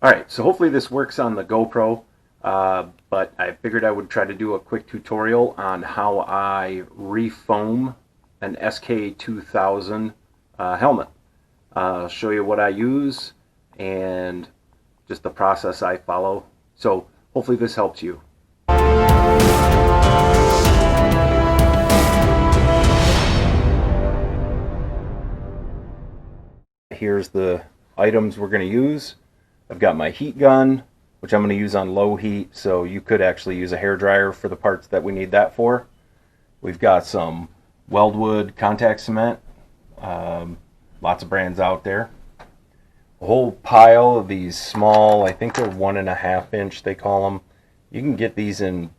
Alright, so hopefully this works on the GoPro, but I figured I would try to do a quick tutorial on how I refoam an SK2000 helmet. I'll show you what I use and just the process I follow. So hopefully this helps you. Here's the items we're going to use. I've got my heat gun, which I'm going to use on low heat, so you could actually use a hairdryer for the parts that we need that for. We've got some Weldwood contact cement, lots of brands out there. A whole pile of these small, I think they're 1.5 inch, they call them. You can get these in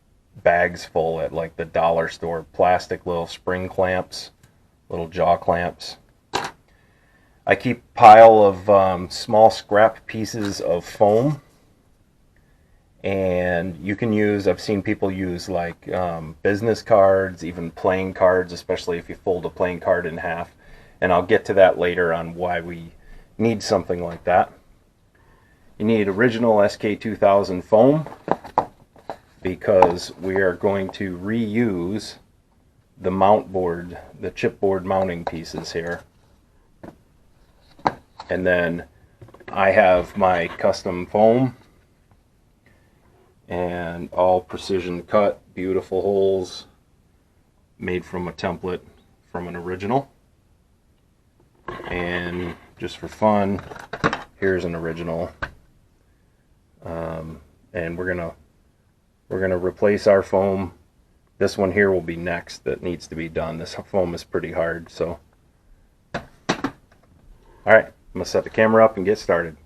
bags full at like the dollar store, plastic little spring clamps, little jaw clamps. I keep a pile of small scrap pieces of foam, and you can use, I've seen people use like business cards, even playing cards, especially if you fold a playing card in half, and I'll get to that later on why we need something like that. You need original SK2000 foam because we are going to reuse the mount board, the chipboard mounting pieces here. And then I have my custom foam and all precision cut, beautiful holes made from a template from an original. And just for fun, here's an original. And we're gonna replace our foam. This one here will be next that needs to be done. This foam is pretty hard, so. All right. I'm going to set the camera up and get started.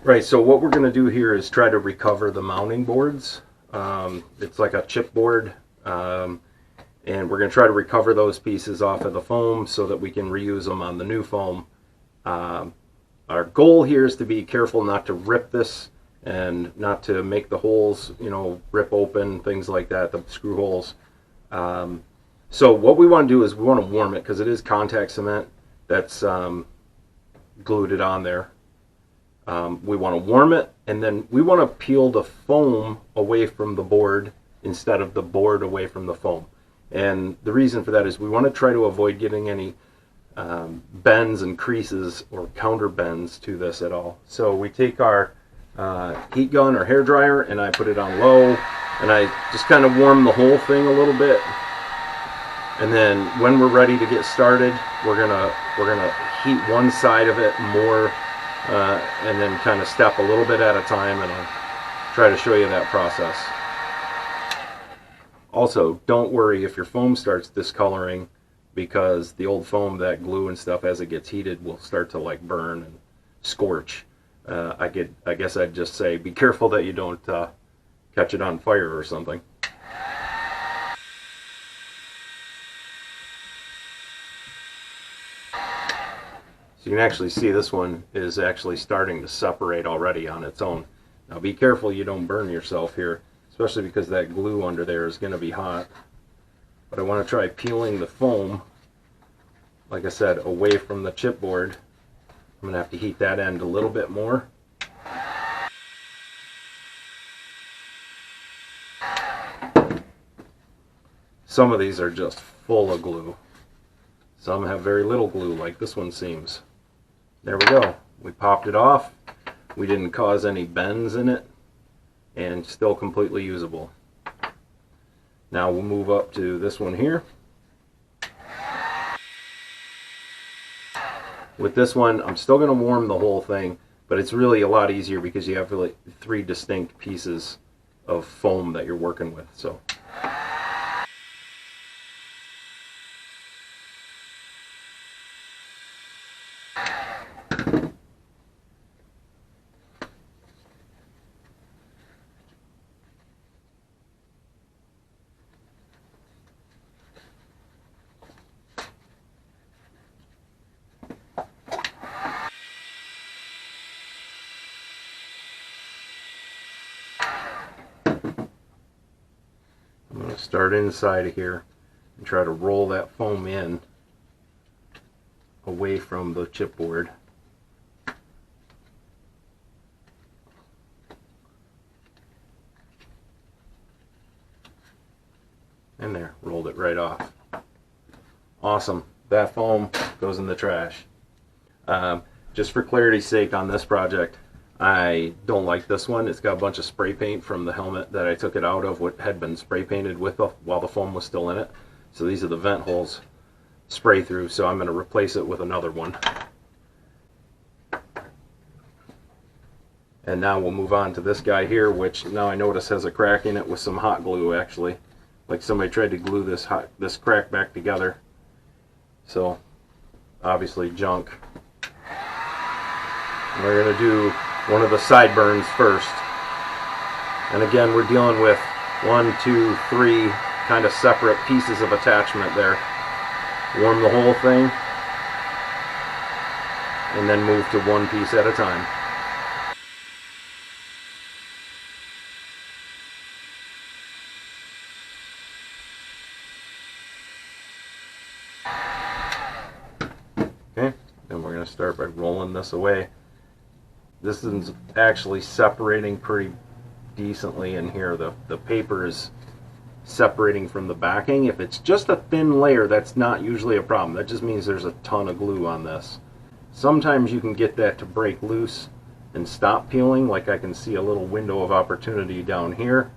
Right, so what we're going to do here is try to recover the mounting boards. It's like a chipboard, and we're going to try to recover those pieces off of the foam so that we can reuse them on the new foam. Our goal here is to be careful not to rip this and not to make the holes, you know, rip open, things like that, the screw holes. So what we want to do is we want to warm it because it is contact cement that's glued it on there. We want to warm it, and then we want to peel the foam away from the board instead of the board away from the foam. And the reason for that is we want to try to avoid getting any bends and creases or counter bends to this at all. So we take our heat gun or hair dryer, and I put it on low, and I just kind of warm the whole thing a little bit. And then when we're ready to get started, we're gonna heat one side of it more, and then kind of step a little bit at a time, and I'll try to show you that process. Also, don't worry if your foam starts discoloring, because the old foam, that glue and stuff, as it gets heated, will start to like burn and scorch. I guess I'd just say be careful that you don't catch it on fire or something. So you can actually see this one is actually starting to separate already on its own. Now be careful you don't burn yourself here, especially because that glue under there is going to be hot. But I want to try peeling the foam, like I said, away from the chipboard. I'm going to have to heat that end a little bit more. Some of these are just full of glue. Some have very little glue, like this one seems. There we go. We popped it off. We didn't cause any bends in it, and still completely usable. Now we'll move up to this one here. With this one, I'm still going to warm the whole thing, but it's really a lot easier because you have really 3 distinct pieces of foam that you're working with. So. I'm going to start inside of here and try to roll that foam in away from the chipboard. it right off. Awesome. That foam goes in the trash. Just for clarity's sake on this project, I don't like this one. It's got a bunch of spray paint from the helmet that I took it out of, what had been spray painted with while the foam was still in it. So these are the vent holes spray through, so I'm going to replace it with another one. And now we'll move on to this guy here, which now I notice has a crack in it with some hot glue, actually. Like somebody tried to glue this crack back together. So obviously junk. We're going to do one of the sideburns first. And again, we're dealing with 1, 2, 3 kind of separate pieces of attachment there. Warm the whole thing and then move to one piece at a time. Okay, then we're going to start by rolling this away. This is actually separating pretty decently in here. The paper is separating from the backing. If it's just a thin layer, that's not usually a problem. That just means there's a ton of glue on this. Sometimes you can get that to break loose and stop peeling, like I can see a little window of opportunity down here.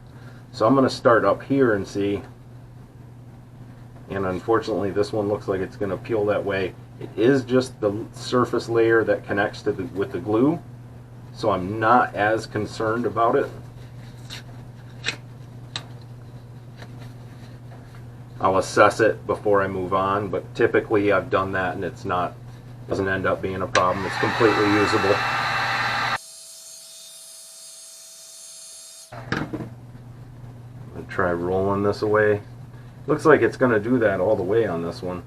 So I'm going to start up here and see, and unfortunately this one looks like it's going to peel that way. It is just the surface layer that connects to with the glue, so I'm not as concerned about it. I'll assess it before I move on, but typically I've done that and it's not, doesn't end up being a problem. It's completely usable. I'm going to try rolling this away. Looks like it's going to do that all the way on this one.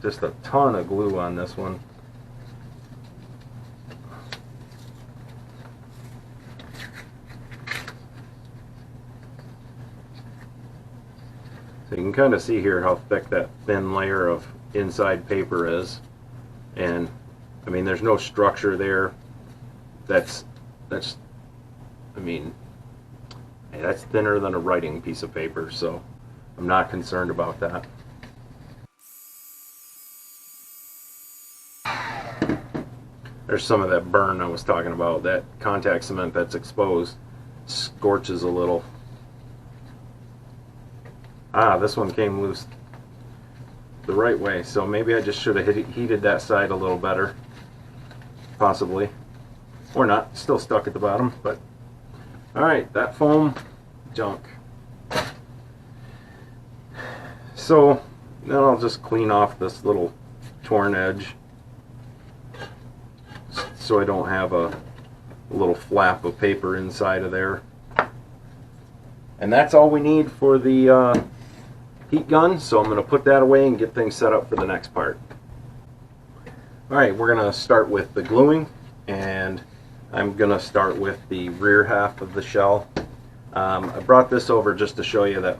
Just a ton of glue on this one. So you can kind of see here how thick that thin layer of inside paper is. And I mean, there's no structure there. That's I mean, that's thinner than a writing piece of paper, so I'm not concerned about that. There's some of that burn I was talking about. That contact cement that's exposed scorches a little. Ah, this one came loose the right way, so maybe I just should have heated that side a little better. Possibly. Or not. Still stuck at the bottom, but alright, that foam, junk. So now I'll just clean off this little torn edge so I don't have a little flap of paper inside of there. And that's all we need for the heat gun, so I'm going to put that away and get things set up for the next part. Alright, we're going to start with the gluing, and I'm going to start with the rear half of the shell. I brought this over just to show you that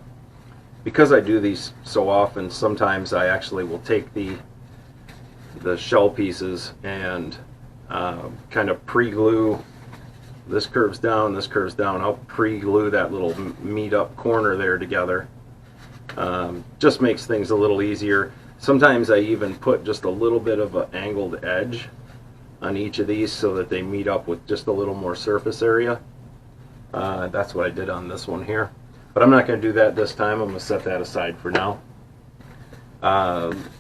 because I do these so often, sometimes I actually will take the shell pieces and kind of pre-glue. This curves down, this curves down. I'll pre-glue that little meet up corner there together. Just makes things a little easier. Sometimes I even put just a little bit of an angled edge on each of these so that they meet up with just a little more surface area. That's what I did on this one here. But I'm not going to do that this time. I'm going to set that aside for now.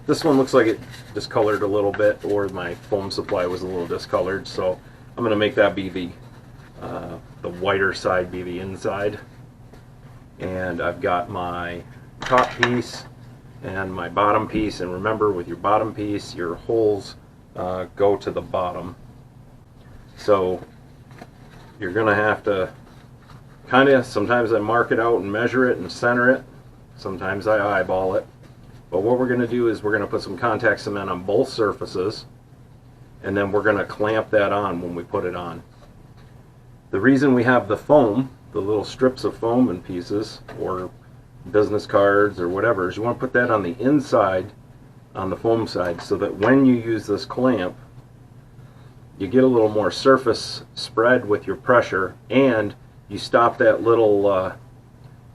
This one looks like it discolored a little bit, or my foam supply was a little discolored, so I'm going to make that be the whiter side be the inside. And I've got my top piece and my bottom piece, and remember, with your bottom piece, your holes go to the bottom, so you're gonna have to kind of, sometimes I mark it out and measure it and center it, sometimes I eyeball it, but what we're going to do is we're going to put some contact cement on both surfaces, and then we're going to clamp that on when we put it on. The reason we have the foam, the little strips of foam and pieces, or business cards or whatever, is you want to put that on the inside, on the foam side, so that when you use this clamp, you get a little more surface spread with your pressure, and you stop that little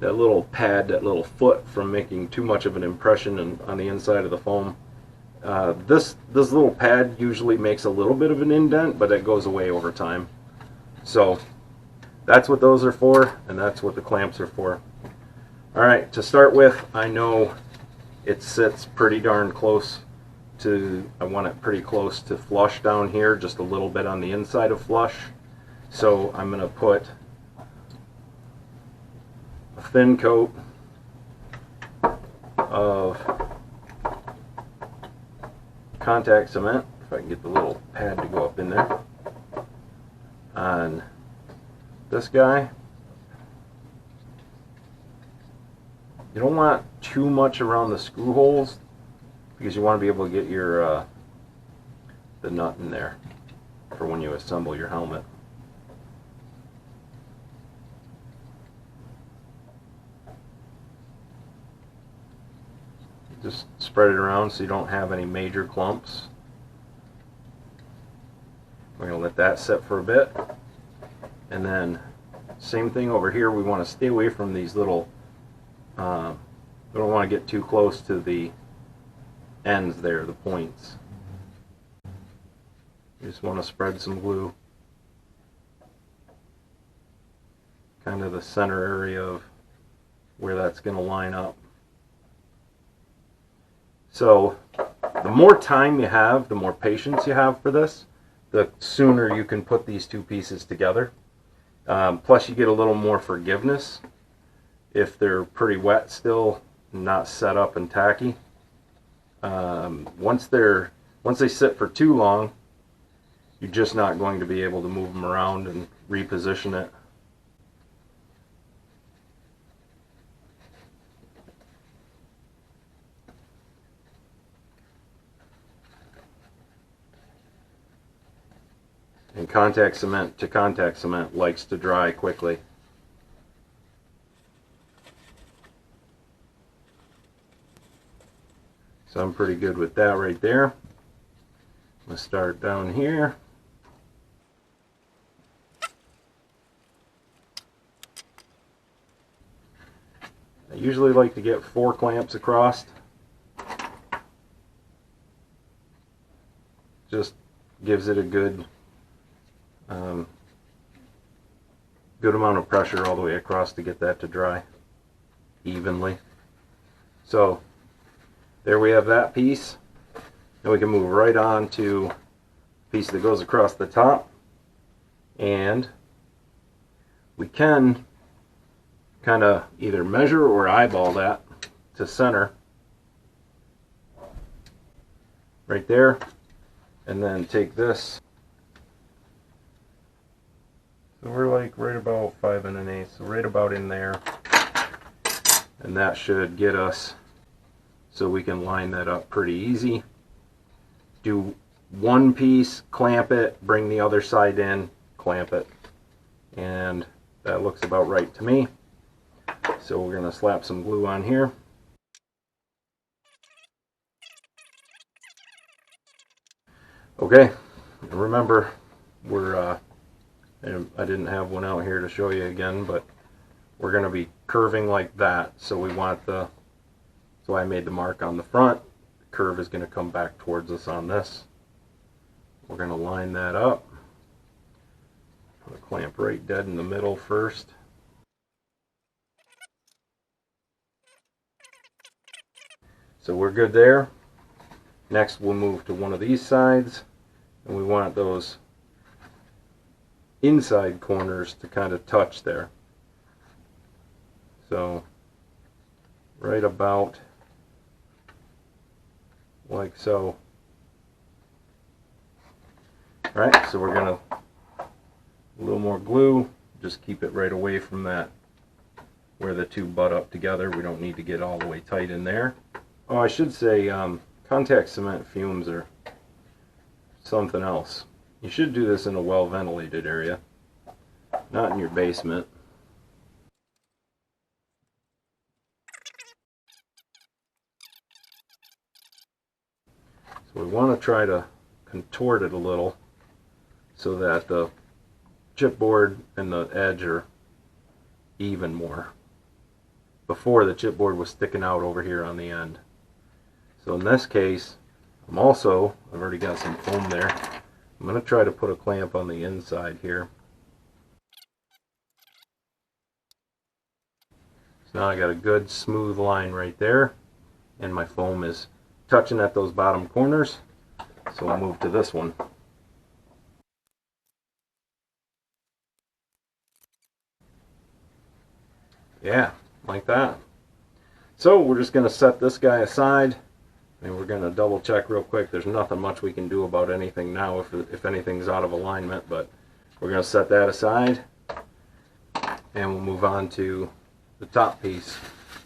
that little pad, that little foot from making too much of an impression on the inside of the foam. This little pad usually makes a little bit of an indent, but it goes away over time. So that's what those are for, and that's what the clamps are for. Alright, to start with, I know it sits pretty darn close to, I want it pretty close to flush down here, just a little bit on the inside of flush. So I'm going to put a thin coat of contact cement, if I can get the little pad to go up in there, on this guy. You don't want too much around the screw holes because you want to be able to get your the nut in there for when you assemble your helmet. Just spread it around so you don't have any major clumps. We're going to let that sit for a bit. And then same thing over here, we want to stay away from these little, we don't want to get too close to the ends there, the points. You just want to spread some glue. Kind of the center area of where that's going to line up. So the more time you have, the more patience you have for this, the sooner you can put these two pieces together. Plus you get a little more forgiveness if they're pretty wet still, not set up and tacky. Once they sit for too long, you're just not going to be able to move them around and reposition it. And contact cement to contact cement likes to dry quickly. So I'm pretty good with that right there. I'm going to start down here. I usually like to get 4 clamps across. Just gives it a good good amount of pressure all the way across to get that to dry evenly. So there we have that piece. Now we can move right on to the piece that goes across the top, and we can kind of either measure or eyeball that to center right there, and then take this. So we're like right about 5 1/8, so right about in there, and that should get us so we can line that up pretty easy. Do one piece, clamp it, bring the other side in, clamp it, and that looks about right to me. So we're going to slap some glue on here. Okay, remember we're I didn't have one out here to show you again, but we're going to be curving like that, so we want the, so I made the mark on the front. The curve is going to come back towards us on this. We're going to line that up. Put a clamp right dead in the middle first. So we're good there. Next we'll move to one of these sides, and we want those inside corners to kind of touch there. So right about like so. Alright, so we're going to, a little more glue, just keep it right away from that where the two butt up together. We don't need to get all the way tight in there. Oh, I should say contact cement fumes are something else. You should do this in a well ventilated area, not in your basement. So we want to try to contort it a little so that the chipboard and the edge are even more. before the chipboard was sticking out over here on the end. So in this case, I've already got some foam there. I'm going to try to put a clamp on the inside here. So now I got a good smooth line right there, and my foam is touching at those bottom corners. So I'll move to this one. Yeah, like that. So we're just going to set this guy aside, and we're going to double check real quick. There's nothing much we can do about anything now if anything's out of alignment, but we're going to set that aside, and we'll move on to the top piece.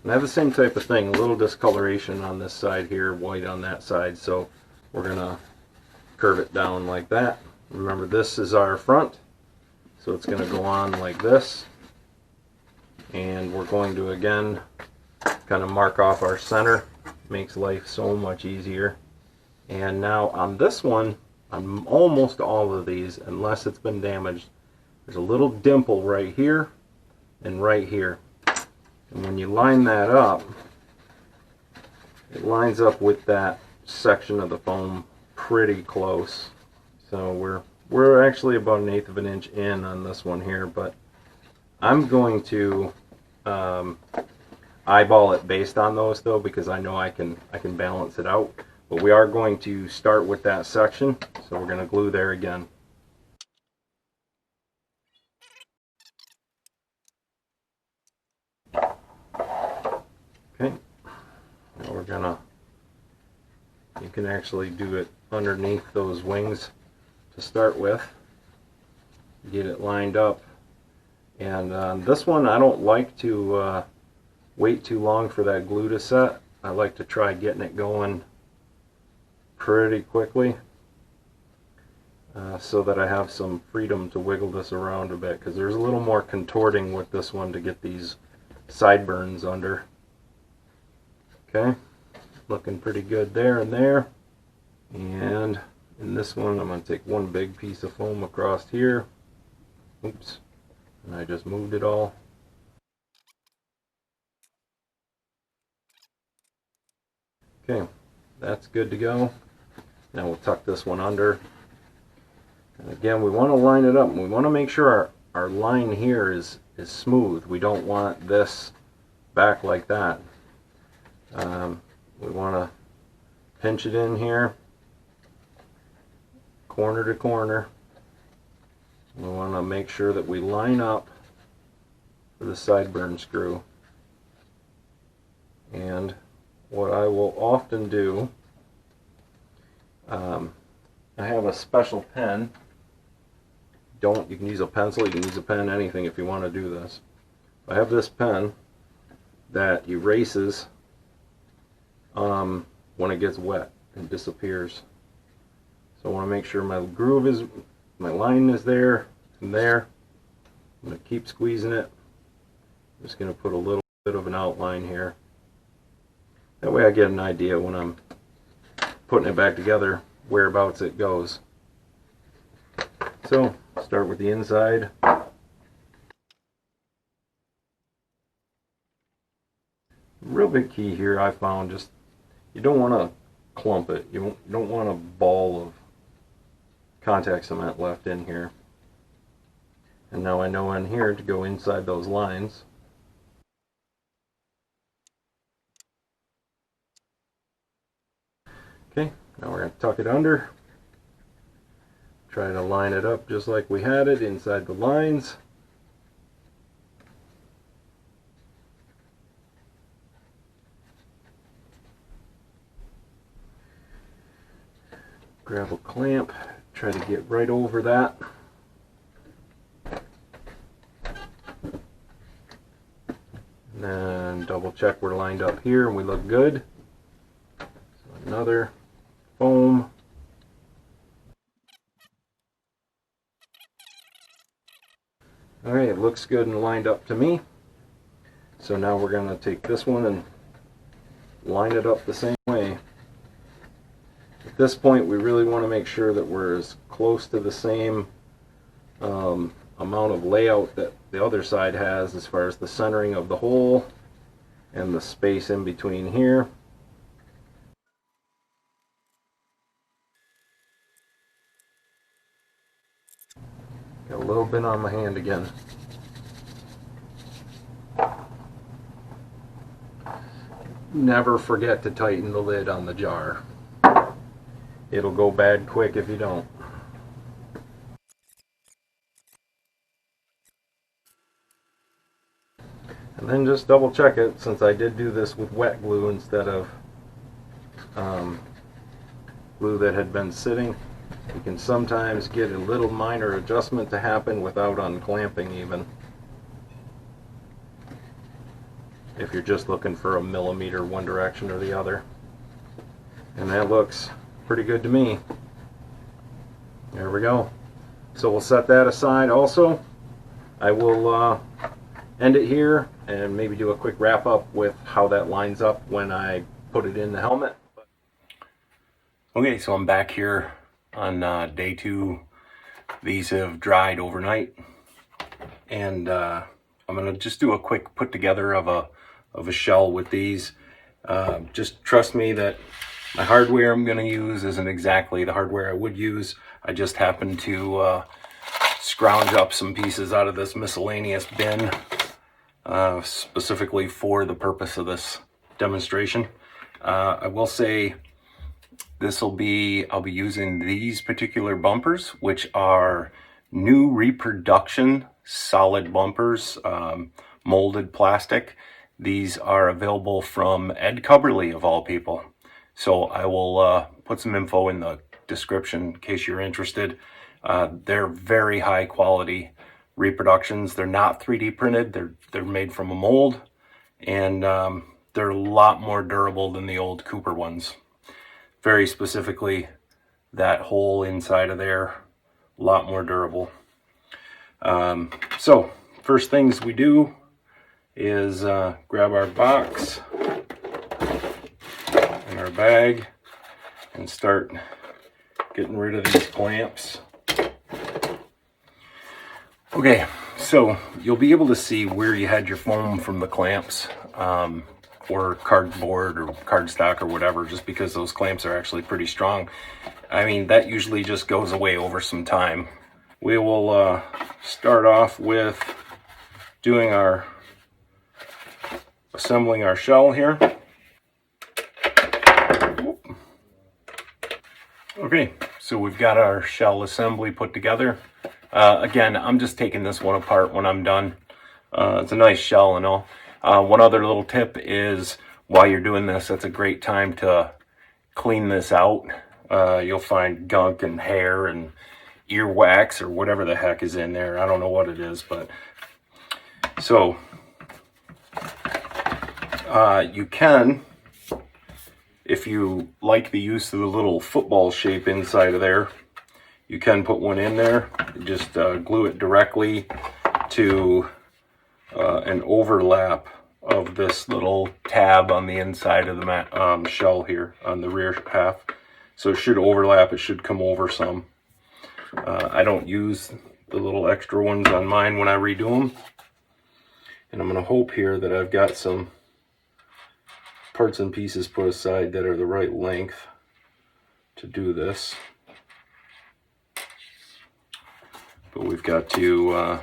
And I have the same type of thing, a little discoloration on this side here, white on that side, so we're going to curve it down like that. Remember, this is our front, so it's going to go on like this, and we're going to again kind of mark off our center. Makes life so much easier. And now on this one, on almost all of these, unless it's been damaged, there's a little dimple right here and right here. And when you line that up, it lines up with that section of the foam pretty close. So we're actually about 1/8 of an inch in on this one here, but I'm going to eyeball it based on those though, because I know I can balance it out. But we are going to start with that section, so we're going to glue there again. Okay, now we're gonna, you can actually do it underneath those wings to start with, get it lined up. And on this one, I don't like to wait too long for that glue to set. I like to try getting it going pretty quickly so that I have some freedom to wiggle this around a bit, because there's a little more contorting with this one to get these sideburns under. Okay, looking pretty good there and there. And in this one, I'm going to take one big piece of foam across here. Oops, and I just moved it all. Okay, that's good to go. Now we'll tuck this one under. And again, we want to line it up, and we want to make sure our line here is smooth. We don't want this back like that. We want to pinch it in here, corner to corner. We want to make sure that we line up for the sideburn screw. And what I will often do, I have a special pen. You can use a pencil, you can use a pen, anything if you want to do this. I have this pen that erases when it gets wet and disappears. So I want to make sure my groove is, my line is there and there. I'm going to keep squeezing it. I'm just going to put a little bit of an outline here. That way I get an idea when I'm putting it back together whereabouts it goes. So start with the inside. Real big key here I found, just you don't want to clump it. You don't want a ball of contact cement left in here. And now I know in here to go inside those lines. Okay, now we're going to tuck it under. Try to line it up just like we had it inside the lines. Grab a clamp, try to get right over that. And then double check we're lined up here and we look good. So another foam. Alright, it looks good and lined up to me. So now we're going to take this one and line it up the same way. At this point, we really want to make sure that we're as close to the same amount of layout that the other side has as far as the centering of the hole and the space in between here. Got a little bit on my hand again. Never forget to tighten the lid on the jar. It'll go bad quick if you don't. And then just double check it, since I did do this with wet glue instead of glue that had been sitting. You can sometimes get a little minor adjustment to happen without unclamping even, if you're just looking for a millimeter one direction or the other. And that looks pretty good to me. There we go. So we'll set that aside also. I will end it here and maybe do a quick wrap up with how that lines up when I put it in the helmet. Okay, so I'm back here on day 2. These have dried overnight, and I'm gonna just do a quick put together of a shell with these. Just trust me that my hardware I'm gonna use isn't exactly the hardware I would use. I just happened to scrounge up some pieces out of this miscellaneous bin specifically for the purpose of this demonstration. I will say I'll be using these particular bumpers, which are new reproduction solid bumpers, molded plastic. These are available from Ed Cubberley, of all people. So I will put some info in the description in case you're interested. They're very high quality reproductions. They're not 3D printed. They're made from a mold, and they're a lot more durable than the old Cooper ones. Very specifically, that hole inside of there, a lot more durable. So first things we do is grab our box and our bag and start getting rid of these clamps. Okay, so you'll be able to see where you had your foam from the clamps, or cardboard or cardstock or whatever, just because those clamps are actually pretty strong. I mean, that usually just goes away over some time. We will start off with doing assembling our shell here. Okay, so we've got our shell assembly put together. Again, I'm just taking this one apart when I'm done. It's a nice shell and all. One other little tip is, while you're doing this, that's a great time to clean this out. You'll find gunk and hair and earwax or whatever the heck is in there. I don't know what it is, but so you can, if you like the use of the little football shape inside of there, you can put one in there. Just glue it directly to an overlap of this little tab on the inside of the shell here on the rear half. So it should overlap, it should come over some. I don't use the little extra ones on mine when I redo them. And I'm going to hope here that I've got some parts and pieces put aside that are the right length to do this. But we've got to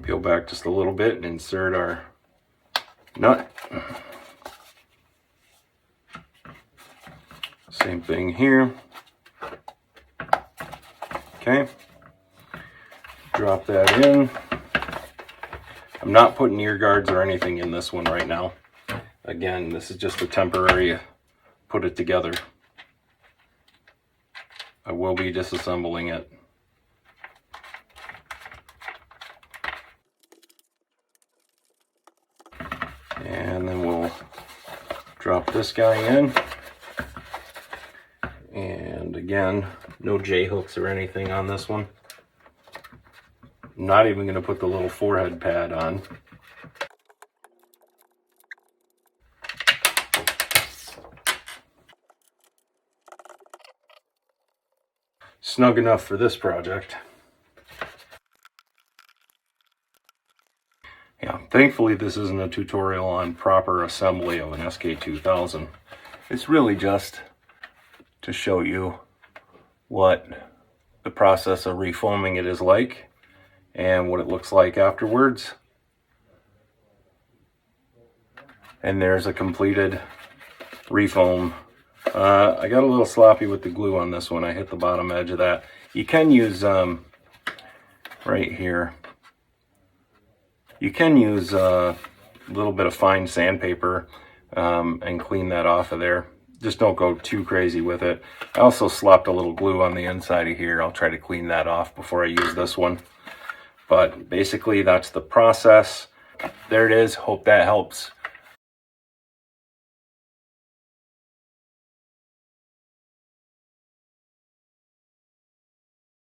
peel back just a little bit and insert our nut. Same thing here. Okay, drop that in. I'm not putting ear guards or anything in this one right now. Again, this is just a temporary put it together. I will be disassembling it. And then we'll drop this guy in. And again, no J-hooks or anything on this one. I'm not even going to put the little forehead pad on. Snug enough for this project. Yeah, thankfully this isn't a tutorial on proper assembly of an SK2000. It's really just to show you what the process of refoaming it is like and what it looks like afterwards. And there's a completed refoam. I got a little sloppy with the glue on this one. I hit the bottom edge of that. You can use right here, you can use a little bit of fine sandpaper and clean that off of there. Just don't go too crazy with it. I also slopped a little glue on the inside of here. I'll try to clean that off before I use this one. But basically that's the process. There it is. Hope that helps.